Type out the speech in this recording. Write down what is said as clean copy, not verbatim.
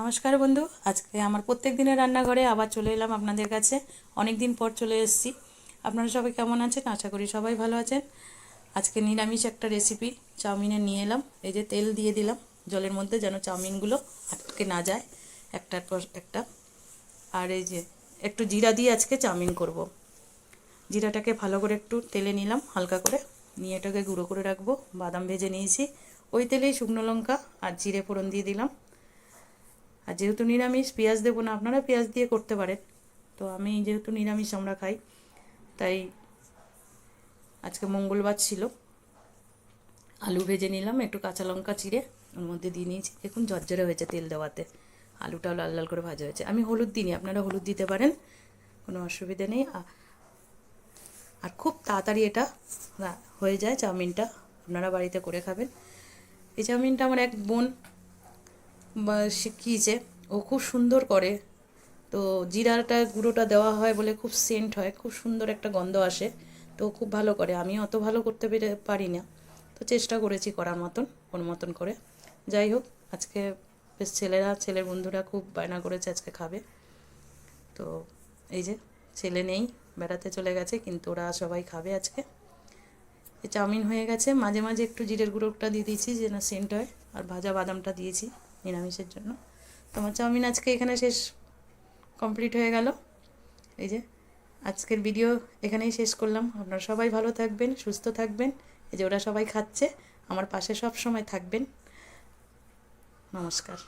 নমস্কার বন্ধু, আজকে আমার প্রত্যেক দিনের রান্নাঘরে আবার চলে এলাম আপনাদের কাছে। অনেক দিন পর চলে এসেছি। আপনারা সবাই কেমন আছেন? আশা করি সবাই ভালো আছেন। আজকে নিরামিষ একটা রেসিপি চাউমিনের নিয়ে এলাম। এই যে তেল দিয়ে দিলাম জলের মধ্যে, যেন চাউমিনগুলো আটকে না যায় একটার পর একটা। আর এই যে একটু জিরা দিয়ে আজকে চাউমিন করব। জিরাটাকে ভালো করে একটু তেলে নিলাম হালকা করে, নিয়ে এটাকে গুঁড়ো করে রাখবো। বাদাম ভেজে নিয়েছি, ওই তেলেই শুকনো লঙ্কা আর জিরে ফোড়ন দিয়ে দিলাম। আর যেহেতু নিরামিষ পেঁয়াজ দেবো না, আপনারা পেঁয়াজ দিয়ে করতে পারেন, তো আমি যেহেতু নিরামিষ আমরা খাই, তাই আজকে মঙ্গলবার ছিল। আলু ভেজে নিলাম, একটু কাঁচা লঙ্কা চিড়ে ওর মধ্যে দিয়ে নিয়েছি। দেখুন ঝরঝরে হয়েছে তেল দেওয়াতে, আলুটাও লাল লাল করে ভাজা হয়েছে। আমি হলুদ দিইনি, আপনারা হলুদ দিতে পারেন, কোনো অসুবিধা নেই। আর খুব তাড়াতাড়ি এটা হয়ে যায় চাউমিনটা, আপনারা বাড়িতে করে খাবেন। এই চাউমিনটা আমার এক বোন শিখিয়েছে, ও খুব সুন্দর করে। তো জিরাটা গুঁড়োটা দেওয়া হয় বলে খুব সেন্ট হয়, খুব সুন্দর একটা গন্ধ আসে। তো খুব ভালো করে, আমি অত ভালো করতে পারি না, তো চেষ্টা করেছি করার মতন, ওর মতন করে। যাই হোক, আজকে বেশ ছেলের বন্ধুরা খুব বায়না করেছে আজকে খাবে। তো এই যে ছেলে নেই, বেড়াতে চলে গেছে, কিন্তু ওরা সবাই খাবে আজকে। এই চাউমিন হয়ে গেছে, মাঝে মাঝে একটু জিরের গুঁড়োটা দিয়ে দিয়েছি যেন সেন্ট হয়, আর ভাজা বাদামটা দিয়েছি নিরামিষের জন্য। তোমার চাউমিন আজকে এখানে শেষ, কমপ্লিট হয়ে গেল। এই যে আজকের ভিডিও এখানেই শেষ করলাম। আপনারা সবাই ভালো থাকবেন, সুস্থ থাকবেন। এই যে ওরা সবাই খাচ্ছে, আমার পাশে সব সময় থাকবেন। নমস্কার।